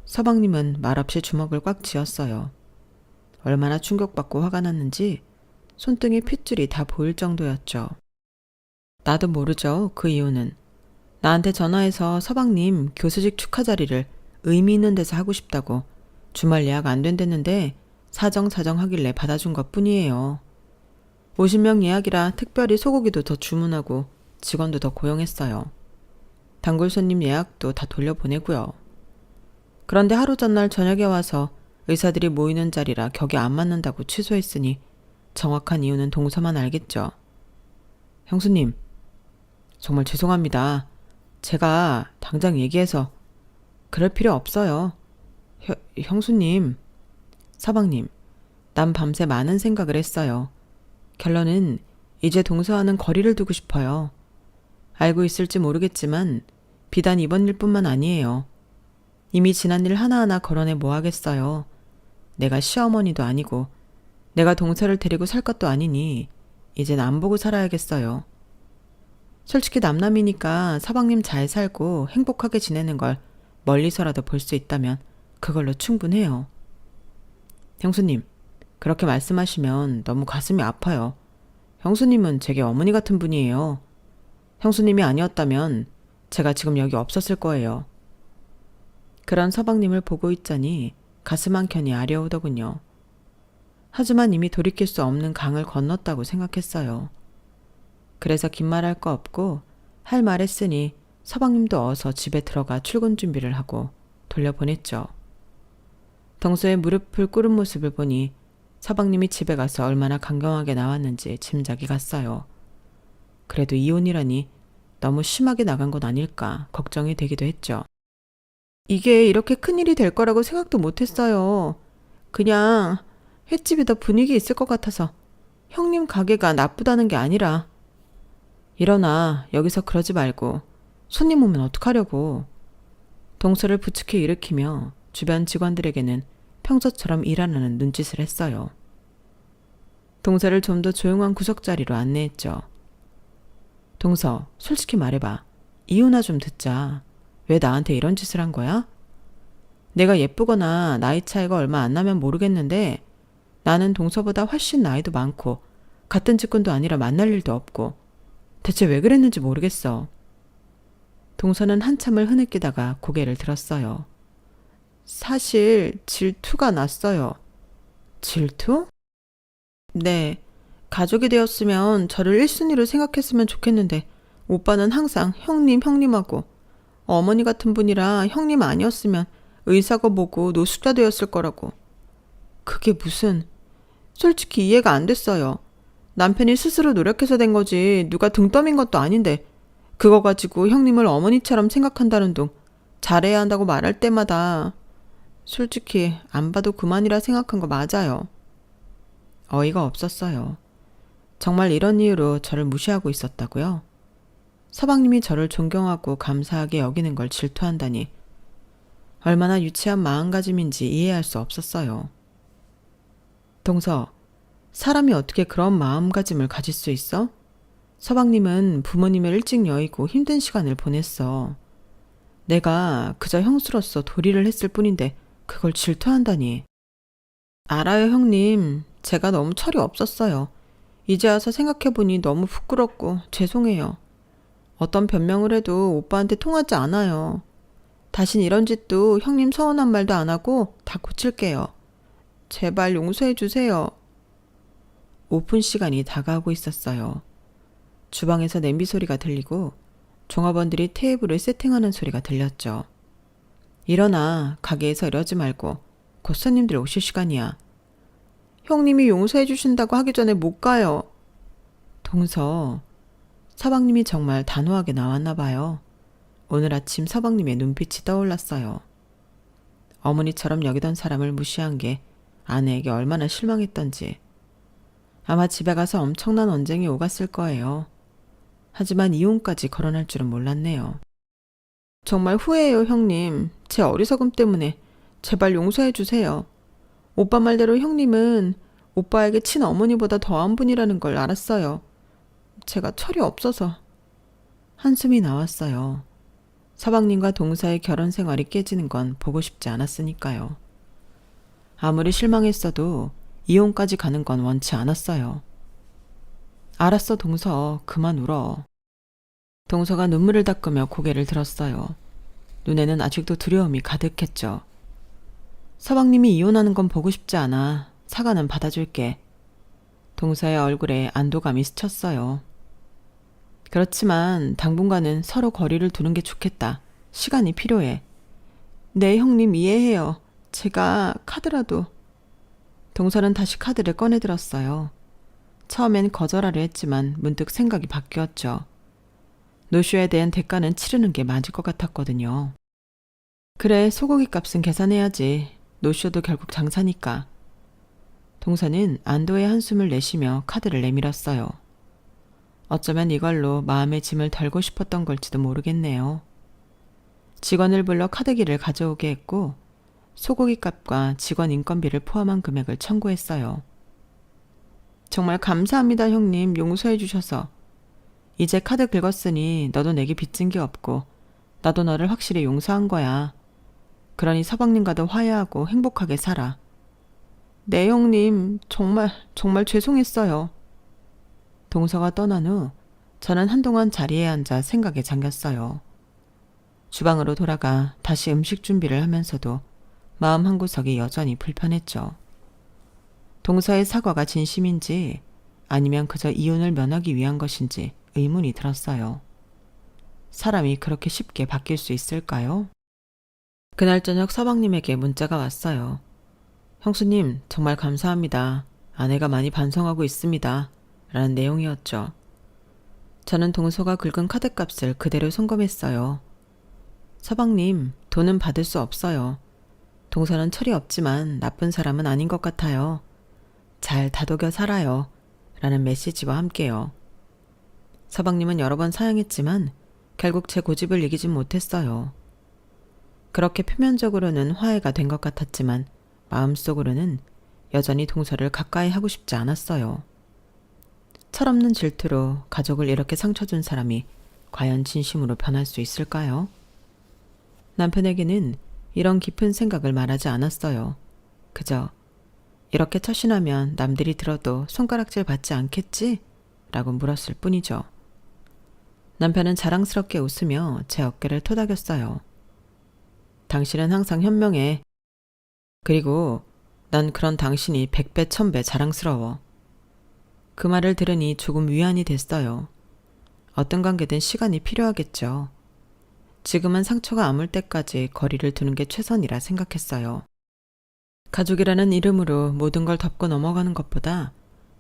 서방님은 말없이 주먹을 꽉 쥐었어요. 얼마나 충격받고 화가 났는지 손등에 핏줄이 다 보일 정도였죠. 나도 모르죠, 그 이유는. 나한테 전화해서 서방님 교수직 축하 자리를 의미 있는 데서 하고 싶다고 주말 예약 안 된댔는데 사정사정 하길래 받아준 것 뿐이에요. 50명 예약이라 특별히 소고기도 더 주문하고 직원도 더 고용했어요. 단골 손님 예약도 다 돌려보내고요. 그런데 하루 전날 저녁에 와서 의사들이 모이는 자리라 격이 안 맞는다고 취소했으니 정확한 이유는 동서만 알겠죠. 형수님, 정말 죄송합니다. 제가 당장 얘기해서 그럴 필요 없어요. 형수님, 서방님, 난 밤새 많은 생각을 했어요. 결론은 이제 동서와는 거리를 두고 싶어요. 알고 있을지 모르겠지만 비단 이번 일뿐만 아니에요. 이미 지난 일 하나하나 거론해 뭐 하겠어요. 내가 시어머니도 아니고 내가 동서를 데리고 살 것도 아니니 이젠 안 보고 살아야겠어요. 솔직히 남남이니까 서방님 잘 살고 행복하게 지내는 걸 멀리서라도 볼 수 있다면 그걸로 충분해요. 형수님, 그렇게 말씀하시면 너무 가슴이 아파요. 형수님은 제게 어머니 같은 분이에요. 형수님이 아니었다면 제가 지금 여기 없었을 거예요. 그런 서방님을 보고 있자니 가슴 한켠이 아려오더군요. 하지만 이미 돌이킬 수 없는 강을 건넜다고 생각했어요. 그래서 긴 말 할 거 없고 할 말 했으니 서방님도 어서 집에 들어가 출근 준비를 하고 돌려보냈죠. 동서의 무릎을 꿇은 모습을 보니 서방님이 집에 가서 얼마나 강경하게 나왔는지 짐작이 갔어요. 그래도 이혼이라니 너무 심하게 나간 건 아닐까 걱정이 되기도 했죠. 이게 이렇게 큰일이 될 거라고 생각도 못했어요. 그냥 횟집이 더 분위기 있을 것 같아서 형님 가게가 나쁘다는 게 아니라. 일어나, 여기서 그러지 말고 손님 오면 어떡하려고. 동서를 부축해 일으키며 주변 직원들에게는 평소처럼 일하라는 눈짓을 했어요. 동서를 좀 더 조용한 구석자리로 안내했죠. 동서, 솔직히 말해봐. 이유나 좀 듣자. 왜 나한테 이런 짓을 한 거야? 내가 예쁘거나 나이 차이가 얼마 안 나면 모르겠는데 나는 동서보다 훨씬 나이도 많고 같은 직군도 아니라 만날 일도 없고 대체 왜 그랬는지 모르겠어. 동서는 한참을 흐느끼다가 고개를 들었어요. 사실 질투가 났어요. 질투? 네. 가족이 되었으면 저를 1순위로 생각했으면 좋겠는데 오빠는 항상 형님 형님하고 어머니 같은 분이라 형님 아니었으면 의사고 뭐고 노숙자 되었을 거라고. 그게 무슨... 솔직히 이해가 안 됐어요. 남편이 스스로 노력해서 된 거지 누가 등 떠민 것도 아닌데 그거 가지고 형님을 어머니처럼 생각한다는 둥 잘해야 한다고 말할 때마다 솔직히 안 봐도 그만이라 생각한 거 맞아요. 어이가 없었어요. 정말 이런 이유로 저를 무시하고 있었다고요? 서방님이 저를 존경하고 감사하게 여기는 걸 질투한다니 얼마나 유치한 마음가짐인지 이해할 수 없었어요. 동서, 사람이 어떻게 그런 마음가짐을 가질 수 있어? 서방님은 부모님을 일찍 여의고 힘든 시간을 보냈어. 내가 그저 형수로서 도리를 했을 뿐인데 그걸 질투한다니. 알아요, 형님. 제가 너무 철이 없었어요. 이제 와서 생각해보니 너무 부끄럽고 죄송해요. 어떤 변명을 해도 오빠한테 통하지 않아요. 다신 이런 짓도 형님 서운한 말도 안 하고 다 고칠게요. 제발 용서해 주세요. 오픈 시간이 다가오고 있었어요. 주방에서 냄비 소리가 들리고 종업원들이 테이블을 세팅하는 소리가 들렸죠. 일어나, 가게에서 이러지 말고 곧 손님들 오실 시간이야. 형님이 용서해 주신다고 하기 전에 못 가요. 동서, 서방님이 정말 단호하게 나왔나 봐요. 오늘 아침 서방님의 눈빛이 떠올랐어요. 어머니처럼 여기던 사람을 무시한 게 아내에게 얼마나 실망했던지. 아마 집에 가서 엄청난 언쟁이 오갔을 거예요. 하지만 이혼까지 거론할 줄은 몰랐네요. 정말 후회해요, 형님. 제 어리석음 때문에 제발 용서해 주세요. 오빠 말대로 형님은 오빠에게 친어머니보다 더한 분이라는 걸 알았어요. 제가 철이 없어서. 한숨이 나왔어요. 서방님과 동서의 결혼 생활이 깨지는 건 보고 싶지 않았으니까요. 아무리 실망했어도 이혼까지 가는 건 원치 않았어요. 알았어, 동서. 그만 울어. 동서가 눈물을 닦으며 고개를 들었어요. 눈에는 아직도 두려움이 가득했죠. 서방님이 이혼하는 건 보고 싶지 않아. 사과는 받아줄게. 동서의 얼굴에 안도감이 스쳤어요. 그렇지만 당분간은 서로 거리를 두는 게 좋겠다. 시간이 필요해. 네, 형님 이해해요. 제가 카드라도. 동서는 다시 카드를 꺼내들었어요. 처음엔 거절하려 했지만 문득 생각이 바뀌었죠. 노쇼에 대한 대가는 치르는 게 맞을 것 같았거든요. 그래, 소고기 값은 계산해야지. 노쇼도 결국 장사니까. 동서는 안도의 한숨을 내쉬며 카드를 내밀었어요. 어쩌면 이걸로 마음의 짐을 덜고 싶었던 걸지도 모르겠네요. 직원을 불러 카드기를 가져오게 했고 소고기 값과 직원 인건비를 포함한 금액을 청구했어요. 정말 감사합니다, 형님. 용서해 주셔서. 이제 카드 긁었으니 너도 내게 빚진 게 없고 나도 너를 확실히 용서한 거야. 그러니 서방님과도 화해하고 행복하게 살아. 네, 형님. 정말 죄송했어요. 동서가 떠난 후 저는 한동안 자리에 앉아 생각에 잠겼어요. 주방으로 돌아가 다시 음식 준비를 하면서도 마음 한구석이 여전히 불편했죠. 동서의 사과가 진심인지 아니면 그저 이혼을 면하기 위한 것인지 의문이 들었어요. 사람이 그렇게 쉽게 바뀔 수 있을까요? 그날 저녁 서방님에게 문자가 왔어요. 형수님, 정말 감사합니다. 아내가 많이 반성하고 있습니다. 라는 내용이었죠. 저는 동서가 긁은 카드값을 그대로 송금했어요. 서방님, 돈은 받을 수 없어요. 동서는 철이 없지만 나쁜 사람은 아닌 것 같아요. 잘 다독여 살아요. 라는 메시지와 함께요. 서방님은 여러 번 사양했지만 결국 제 고집을 이기진 못했어요. 그렇게 표면적으로는 화해가 된 것 같았지만 마음속으로는 여전히 동서를 가까이 하고 싶지 않았어요. 철없는 질투로 가족을 이렇게 상처 준 사람이 과연 진심으로 변할 수 있을까요? 남편에게는 이런 깊은 생각을 말하지 않았어요. 그저 이렇게 처신하면 남들이 들어도 손가락질 받지 않겠지? 라고 물었을 뿐이죠. 남편은 자랑스럽게 웃으며 제 어깨를 토닥였어요. 당신은 항상 현명해. 그리고 난 그런 당신이 100배, 1000배 자랑스러워. 그 말을 들으니 조금 위안이 됐어요. 어떤 관계든 시간이 필요하겠죠. 지금은 상처가 아물 때까지 거리를 두는 게 최선이라 생각했어요. 가족이라는 이름으로 모든 걸 덮고 넘어가는 것보다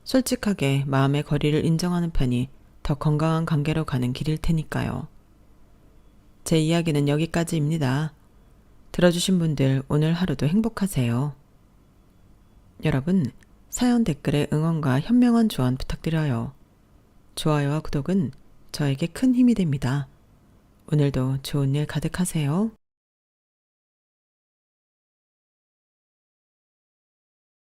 솔직하게 마음의 거리를 인정하는 편이 더 건강한 관계로 가는 길일 테니까요. 제 이야기는 여기까지입니다. 들어주신 분들 오늘 하루도 행복하세요. 여러분, 사연 댓글에 응원과 현명한 조언 부탁드려요. 좋아요와 구독은 저에게 큰 힘이 됩니다. 오늘도 좋은 일 가득하세요.